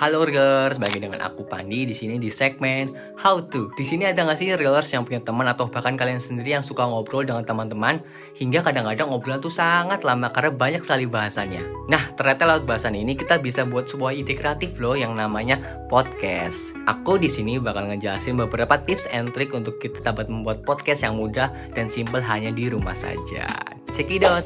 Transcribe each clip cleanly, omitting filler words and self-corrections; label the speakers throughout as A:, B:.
A: Halo Reelers, bagi dengan aku Pandi di sini di segmen How To. Di sini ada nggak sih Reelers yang punya teman atau bahkan kalian sendiri yang suka ngobrol dengan teman-teman hingga kadang-kadang obrolan tuh sangat lama karena banyak sekali bahasannya. Nah, ternyata lewat bahasan ini kita bisa buat sebuah ide kreatif loh yang namanya podcast. Aku di sini bakal ngejelasin beberapa tips and trick untuk kita dapat membuat podcast yang mudah dan simple hanya di rumah saja. Check it out.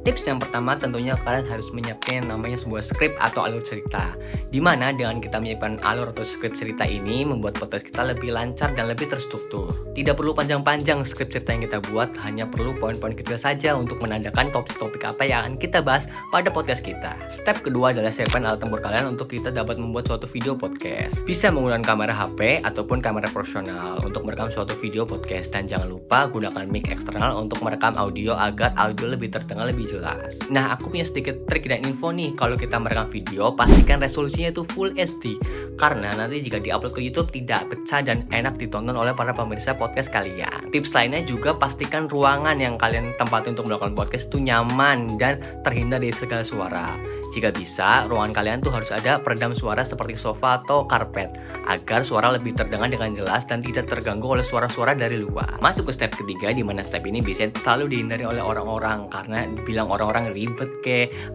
A: Tips yang pertama tentunya kalian harus menyiapkan yang namanya sebuah skrip atau alur cerita. Dimana dengan kita menyiapkan alur atau skrip cerita ini membuat podcast kita lebih lancar dan lebih terstruktur. Tidak perlu panjang-panjang skrip cerita yang kita buat, hanya perlu poin-poin kecil saja untuk menandakan topik-topik apa yang akan kita bahas pada podcast kita. Step kedua adalah siapkan alat tempur kalian untuk kita dapat membuat suatu video podcast. Bisa menggunakan kamera HP ataupun kamera profesional untuk merekam suatu video podcast, dan jangan lupa gunakan mic eksternal untuk merekam audio agar audio lebih terdengar lebih jelas. Nah, aku punya sedikit trik dan info nih. Kalau kita merekam video, pastikan resolusinya itu Full HD, karena nanti jika diupload ke YouTube tidak pecah dan enak ditonton oleh para pemirsa podcast kalian. Tips lainnya juga pastikan ruangan yang kalian tempati untuk melakukan podcast itu nyaman dan terhindar dari segala suara. Jika bisa, ruangan kalian tuh harus ada peredam suara seperti sofa atau karpet agar suara lebih terdengar dengan jelas dan tidak terganggu oleh suara-suara dari luar. Masuk ke step ketiga, di mana step ini biasanya selalu dihindari oleh orang-orang karena dibilang orang-orang ribet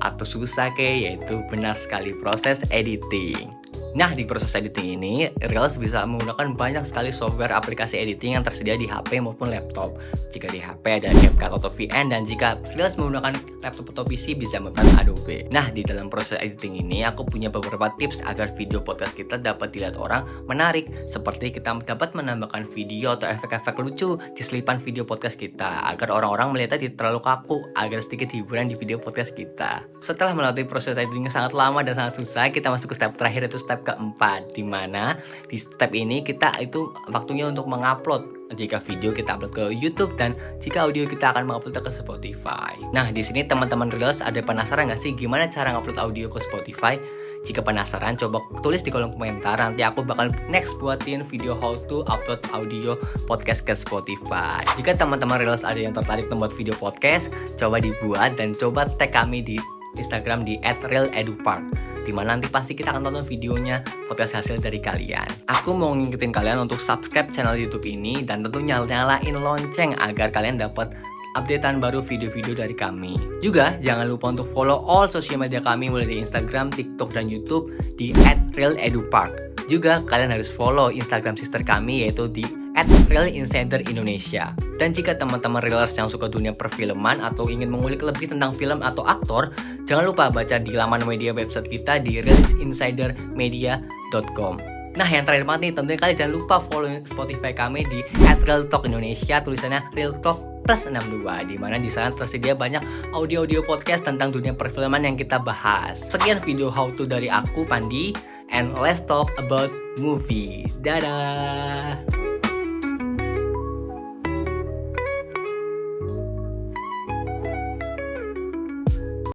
A: atau susah yaitu benar sekali proses editing. Nah, di proses editing ini, Reels bisa menggunakan banyak sekali software aplikasi editing yang tersedia di HP maupun laptop. Jika di HP ada CapCut atau VN, dan jika Reels menggunakan laptop atau PC bisa menggunakan Adobe. Nah, di dalam proses editing ini, aku punya beberapa tips agar video podcast kita dapat dilihat orang menarik. Seperti kita dapat menambahkan video atau efek-efek lucu di selipan video podcast kita, agar orang-orang melihatnya tidak terlalu kaku, agar sedikit hiburan di video podcast kita. Setelah melalui proses editing yang sangat lama dan sangat susah, kita masuk ke step terakhir, yaitu step keempat, di mana di step ini kita itu waktunya untuk mengupload. Jika video kita upload ke YouTube, dan jika audio kita akan mengupload ke Spotify. Nah, di sini teman-teman Reels ada penasaran nggak sih gimana cara ngupload audio ke Spotify? Jika penasaran, coba tulis di kolom komentar. Nanti aku bakal next buatin video how to upload audio podcast ke Spotify. Jika teman-teman Reels ada yang tertarik membuat video podcast, coba dibuat dan coba tag kami di Instagram di @reeledupark, dimana nanti pasti kita akan tonton videonya podcast hasil dari kalian. Aku mau ngingetin kalian untuk subscribe channel YouTube ini dan tentu nyalain lonceng agar kalian dapat updatean baru video-video dari kami. Juga jangan lupa untuk follow all sosial media kami mulai dari Instagram, TikTok, dan YouTube di @reeledupark. Juga kalian harus follow Instagram sister kami yaitu di @reelinsider_Indonesia. Dan jika teman-teman Reelers yang suka dunia perfilman atau ingin mengulik lebih tentang film atau aktor, jangan lupa baca di laman media website kita di reelinsidermedia.com. Nah, yang terakhir banget nih, tentunya kalian jangan lupa follow Spotify kami di @realtalkindonesia, tulisannya realtalk+62, di mana di sana tersedia banyak audio-audio podcast tentang dunia perfilman yang kita bahas. Sekian video how to dari aku, Pandi, and let's talk about movie. Dadah.